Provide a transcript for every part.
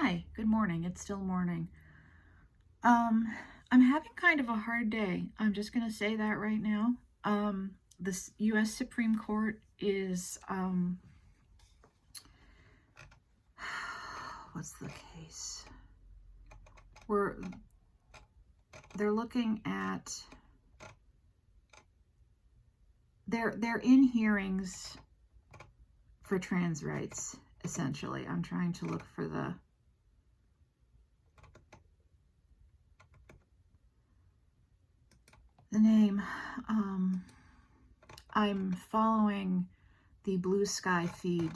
Hi, good morning. It's still morning. I'm having kind of a hard day. I'm just going to say that right now. The U.S. Supreme Court is, what's the case? They're looking at, they're in hearings for trans rights, essentially. I'm trying to look for the name. I'm following the Blue Sky feed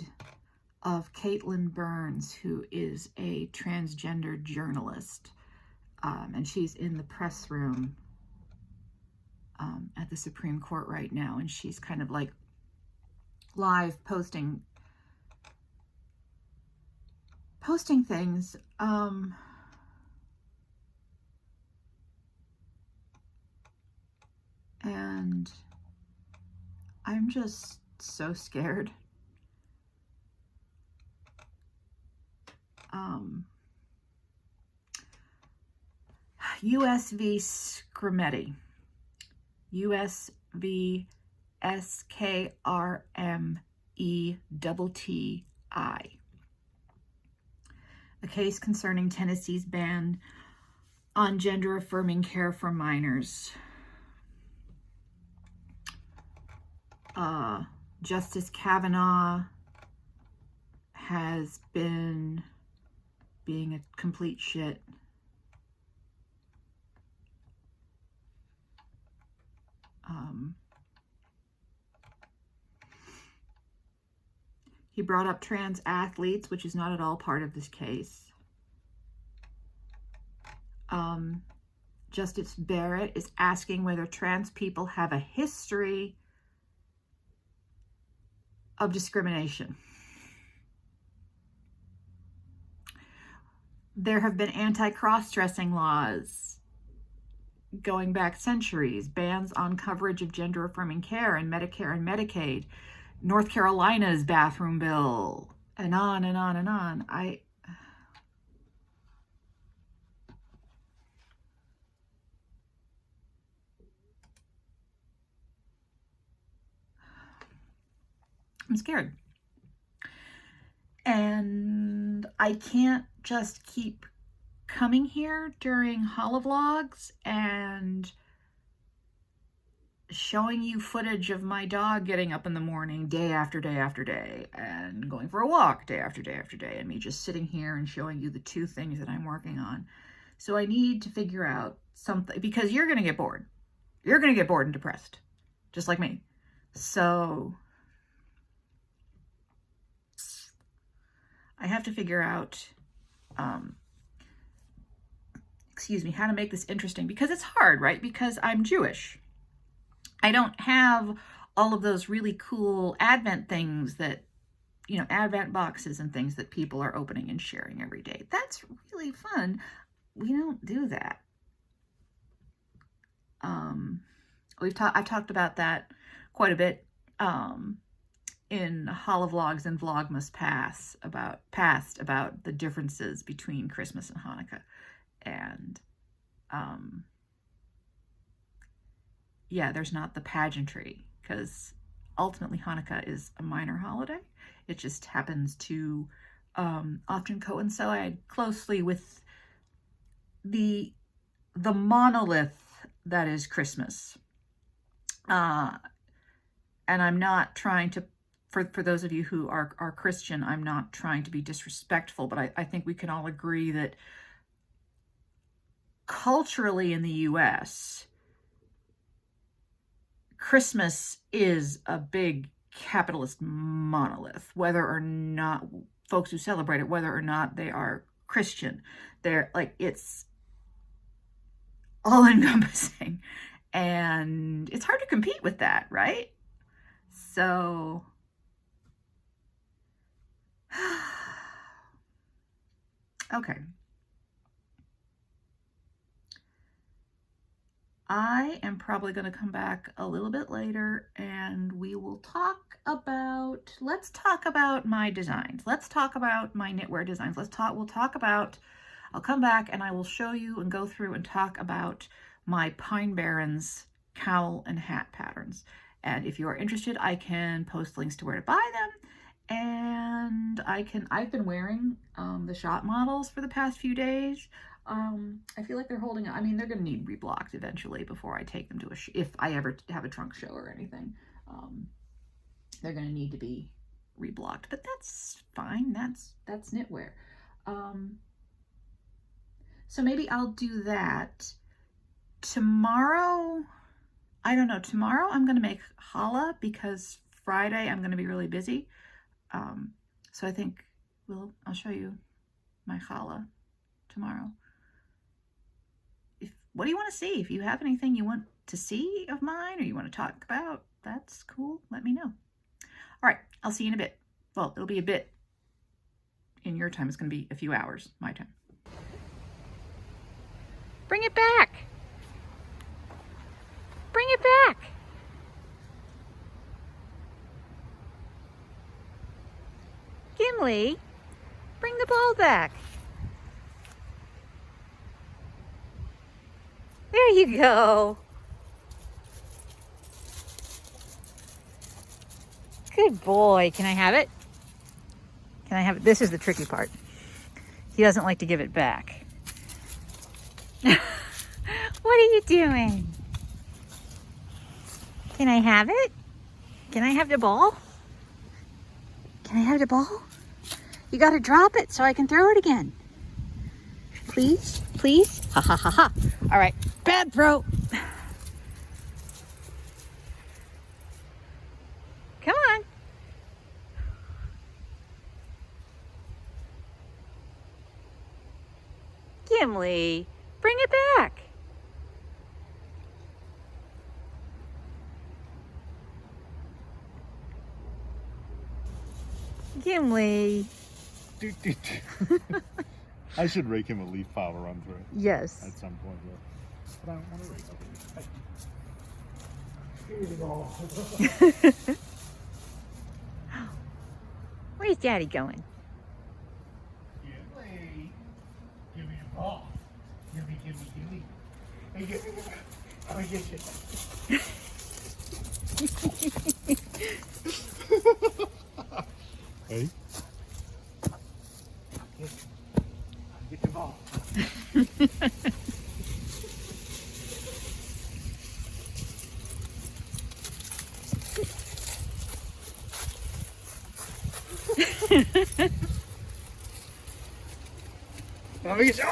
of Caitlin Burns, who is a transgender journalist, and she's in the press room at the Supreme Court right now, and she's kind of like live posting things. And I'm just so scared. U.S. v. Scrimetti. U.S. v. SKRMETTI. A case concerning Tennessee's ban on gender-affirming care for minors. Justice Kavanaugh has been being a complete shit. He brought up trans athletes, which is not at all part of this case. Justice Barrett is asking whether trans people have a history of discrimination. There have been anti-cross-dressing laws going back centuries, bans on coverage of gender-affirming care in Medicare and Medicaid, North Carolina's bathroom bill, and on and on and on. I'm scared. And I can't just keep coming here during HoliVlogs and showing you footage of my dog getting up in the morning day after day after day and going for a walk day after day after day, and me just sitting here and showing you the two things that I'm working on. So I need to figure out something, because you're going to get bored. You're going to get bored and depressed, just like me. So I have to figure out, how to make this interesting, because it's hard, right? Because I'm Jewish. I don't have all of those really cool Advent things that, Advent boxes and things that people are opening and sharing every day. That's really fun. We don't do that. I've talked about that quite a bit in HoliVlogs and Vlogmas Past about the differences between Christmas and Hanukkah. And yeah, there's not the pageantry, because ultimately Hanukkah is a minor holiday. It just happens to often coincide closely with the monolith that is Christmas. And I'm not trying to, for those of you who are Christian, I'm not trying to be disrespectful, but I think we can all agree that culturally in the U.S., Christmas is a big capitalist monolith, whether or not folks who celebrate it, whether or not they are Christian. They're like, it's all encompassing, and it's hard to compete with that, right? So okay. I am probably going to come back a little bit later and we will let's talk about my designs. Let's talk about my knitwear designs. I'll come back and I will show you and go through and talk about my Pine Barrens cowl and hat patterns. And if you are interested, I can post links to where to buy them. And I've been wearing the shop models for the past few days. I feel like they're holding up. I mean, they're going to need reblocked eventually before I take them to if I ever have a trunk show or anything. They're going to need to be reblocked, but that's fine. That's knitwear. So maybe I'll do that tomorrow. I don't know. Tomorrow I'm going to make challah because Friday I'm going to be really busy. So I think I'll show you my challah tomorrow. What do you want to see? If you have anything you want to see of mine or you want to talk about, that's cool. Let me know. All right, I'll see you in a bit. Well, it'll be a bit in your time. It's going to be a few hours, my time. Bring it back. Bring it back. Gimli, bring the ball back. There you go. Good boy. Can I have it? Can I have it? This is the tricky part. He doesn't like to give it back. What are you doing? Can I have it? Can I have the ball? Can I have the ball? You gotta drop it so I can throw it again. Please, please. Ha ha ha ha. All right, bad throw. Come on. Gimli, bring it back. Gimli. I should rake him a leaf pile to run through Yes. at some point, but I don't want to rake up. Where's Daddy going? Gimli, give me the ball. Give me. Hey, give me. Oh, get you. Hey. Get the ball. Let me get you.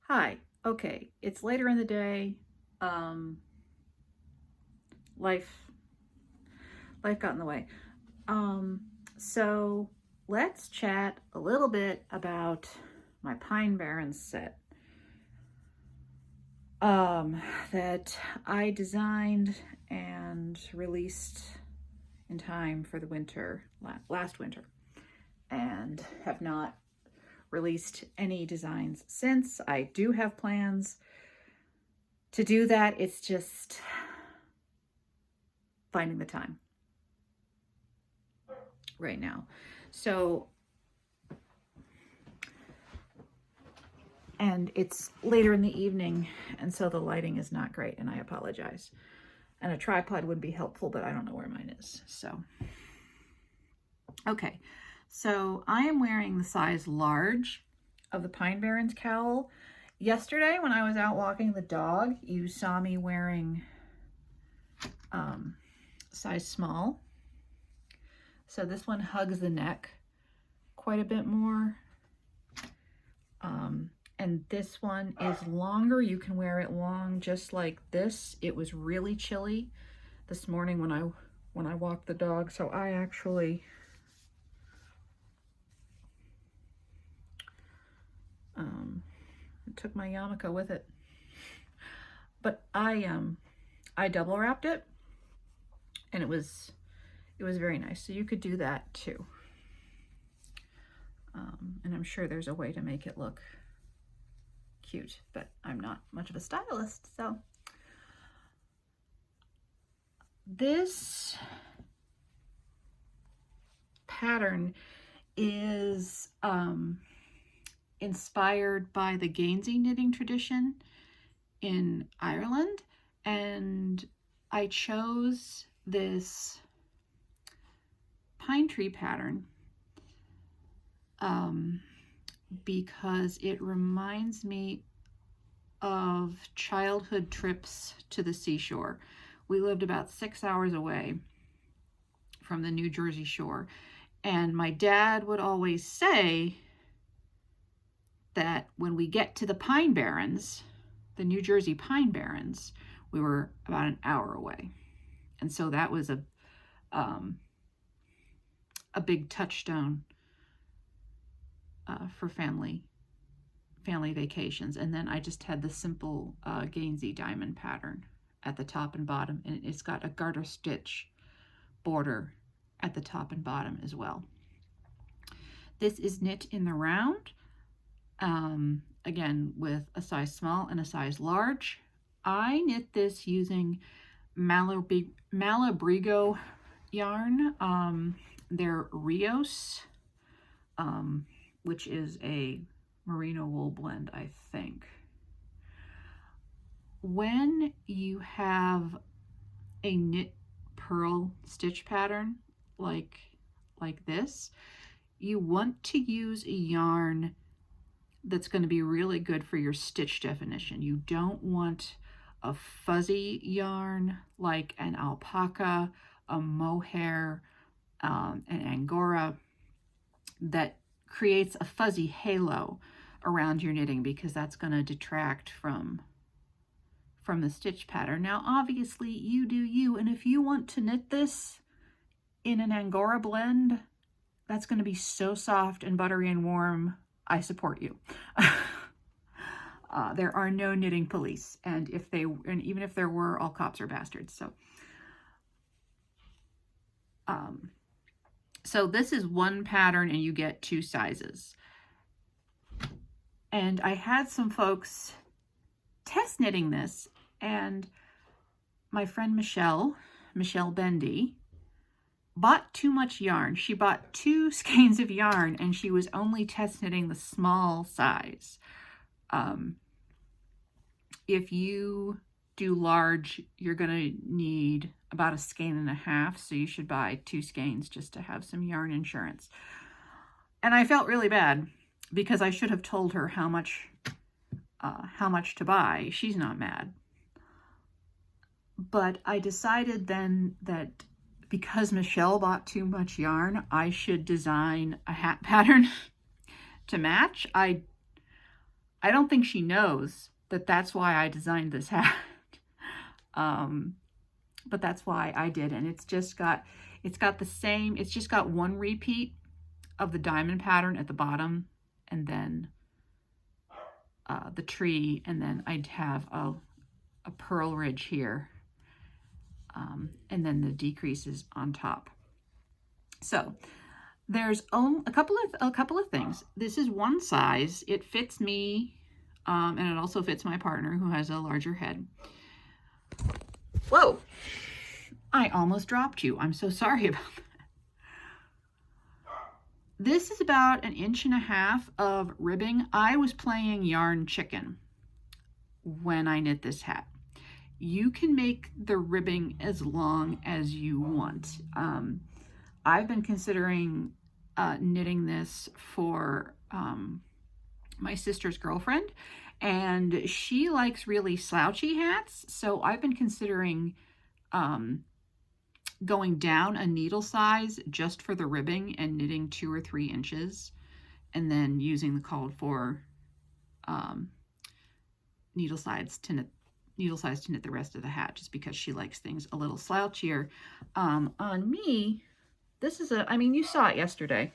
Hi. Okay, it's later in the day. Life got in the way. So let's chat a little bit about my Pine Barrens set that I designed and released in time for the winter, last winter, and have not released any designs since. I do have plans to do that. It's just finding the time right now. So, and it's later in the evening, and so the lighting is not great, and I apologize. And a tripod would be helpful, but I don't know where mine is. So, okay. So I am wearing the size large of the Pine Barrens cowl. Yesterday when I was out walking the dog, you saw me wearing size small. So this one hugs the neck quite a bit more. And this one is longer. You can wear it long just like this. It was really chilly this morning when I walked the dog, so I actually took my yarmulke with it. But I double wrapped it, and it was very nice. So you could do that too. And I'm sure there's a way to make it look cute, but I'm not much of a stylist. So this pattern is inspired by the Gainsey knitting tradition in Ireland, and I chose this pine tree pattern because it reminds me of childhood trips to the seashore. We lived about 6 hours away from the New Jersey shore, and my dad would always say that when we get to the Pine Barrens, the New Jersey Pine Barrens, we were about an hour away. And so that was a big touchstone for family vacations. And then I just had the simple Gainsey diamond pattern at the top and bottom, and it's got a garter stitch border at the top and bottom as well. This is knit in the round, again with a size small and a size large. I knit this using Malabrigo yarn. They're Rios, which is a merino wool blend, I think. When you have a knit purl stitch pattern like this, you want to use a yarn that's going to be really good for your stitch definition. You don't want a fuzzy yarn like an alpaca, a mohair, an angora that creates a fuzzy halo around your knitting, because that's going to detract from the stitch pattern. Now obviously you do you, and if you want to knit this in an angora blend that's going to be so soft and buttery and warm, I support you. There are no knitting police, and even if there were, all cops are bastards. So this is one pattern, and you get 2 sizes. And I had some folks test knitting this, and my friend Michelle Bendy, bought too much yarn. She bought 2 skeins of yarn, and she was only test knitting the small size. If you do large, you're going to need about 1.5 skeins, so you should buy 2 skeins just to have some yarn insurance. And I felt really bad because I should have told her how much to buy. She's not mad. But I decided then that because Michelle bought too much yarn, I should design a hat pattern to match. I don't think she knows that that's why I designed this hat. But that's why I did. And it's just got one repeat of the diamond pattern at the bottom, and then the tree, and then I'd have a purl ridge here, and then the decreases on top. So there's a couple of things. This is one size. It fits me, and it also fits my partner, who has a larger head. Whoa! I almost dropped you. I'm so sorry about that. This is about 1.5 inches of ribbing. I was playing yarn chicken when I knit this hat. You can make the ribbing as long as you want. I've been considering knitting this for my sister's girlfriend, and she likes really slouchy hats, so I've been considering going down a needle size just for the ribbing and knitting 2 or 3 inches, and then using the called for needle size to knit the rest of the hat, just because she likes things a little slouchier. On me, this is you saw it yesterday.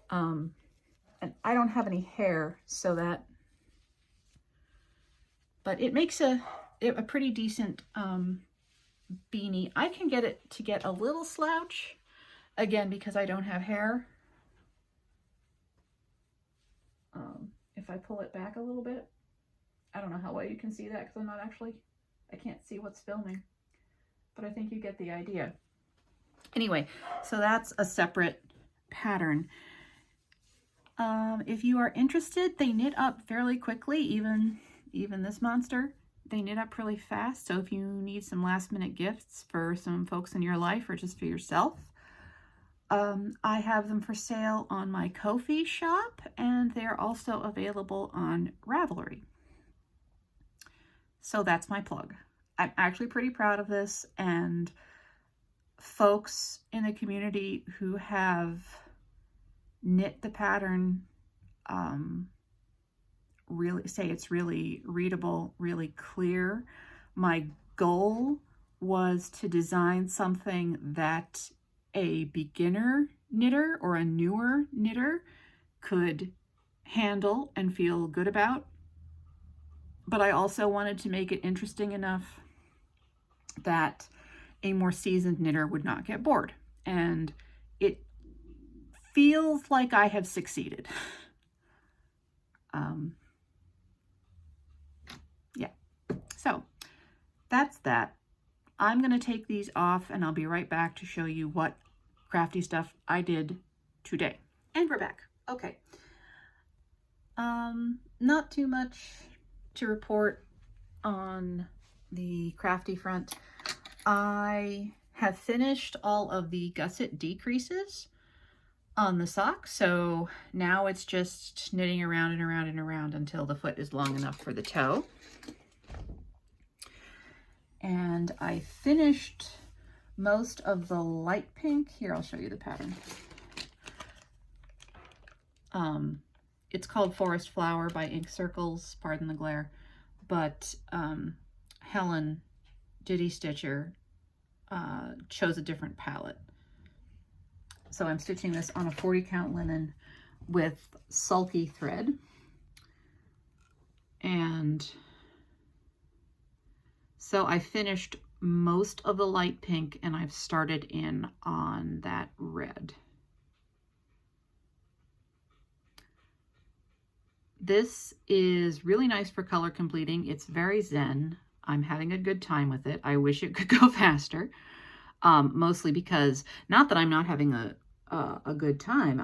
And I don't have any hair, so but it makes a pretty decent beanie. I can get it to get a little slouch, again, because I don't have hair. if I pull it back a little bit. I don't know how well you can see that because I can't see what's filming, but I think you get the idea. Anyway, so that's a separate pattern. If you are interested, they knit up fairly quickly, even this monster. They knit up really fast, so if you need some last minute gifts for some folks in your life or just for yourself, I have them for sale on my Ko-fi shop, and they're also available on Ravelry. So that's my plug. I'm actually pretty proud of this, and folks in the community who have knit the pattern really say it's really readable, really clear. My goal was to design something that a beginner knitter or a newer knitter could handle and feel good about. But I also wanted to make it interesting enough that a more seasoned knitter would not get bored. And it feels like I have succeeded. Yeah, so that's that. I'm going to take these off and I'll be right back to show you what crafty stuff I did today. And we're back. Okay. Not too much to report on the crafty front. I have finished all of the gusset decreases on the sock, so now it's just knitting around and around and around until the foot is long enough for the toe. And I finished most of the light pink. Here, I'll show you the pattern. It's called Forest Flower by Ink Circles, pardon the glare, but Helen Diddy Stitcher chose a different palette. So I'm stitching this on a 40 count linen with sulky thread. And so I finished most of the light pink and I've started in on that red. This is really nice for color completing. It's very zen. I'm having a good time with it. I wish it could go faster. Mostly because, not that I'm not having a good time,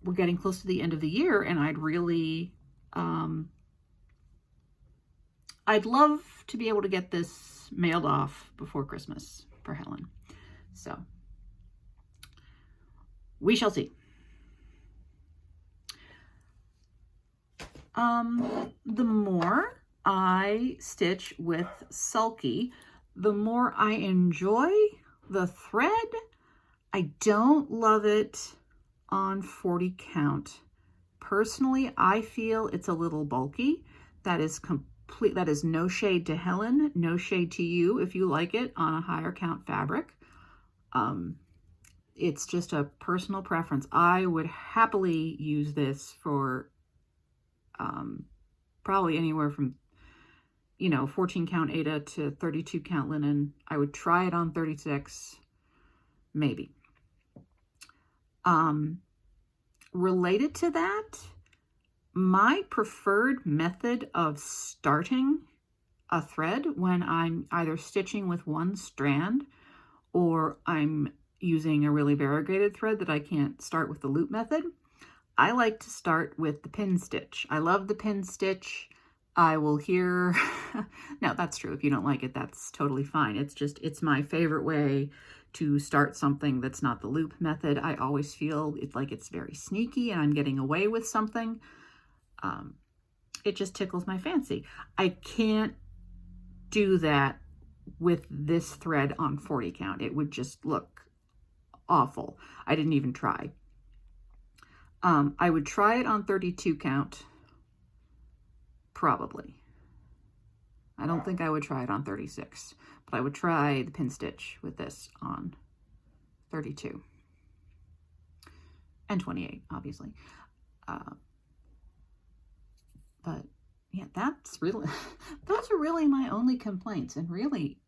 we're getting close to the end of the year and I'd really, I'd love to be able to get this mailed off before Christmas for Helen. So we shall see. The more I stitch with sulky, the more I enjoy the thread. I don't love it on 40 count. Personally, I feel it's a little bulky. That is no shade to Helen, no shade to you if you like it on a higher count fabric. It's just a personal preference. I would happily use this for probably anywhere from 14 count Aida to 32 count linen. I would try it on 36, maybe. Related to that, my preferred method of starting a thread when I'm either stitching with one strand or I'm using a really variegated thread that I can't start with the loop method, I like to start with the pin stitch. I love the pin stitch. I will hear, no, that's true. If you don't like it, that's totally fine. It's my favorite way to start something that's not the loop method. I always feel it's very sneaky and I'm getting away with something. It just tickles my fancy. I can't do that with this thread on 40 count. It would just look awful. I didn't even try. I would try it on 32 count, probably. I don't think I would try it on 36, but I would try the pin stitch with this on 32 and 28, obviously. But yeah, that's really, those are really my only complaints. And really,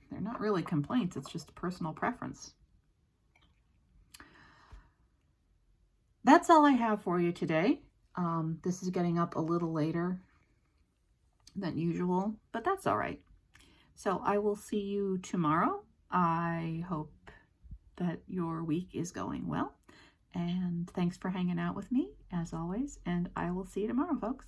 they're not really complaints. It's just a personal preference. that's all I have for you today. This is getting up a little later than usual, but that's all right. So I will see you tomorrow. I hope that your week is going well. And thanks for hanging out with me, as always. And I will see you tomorrow, folks.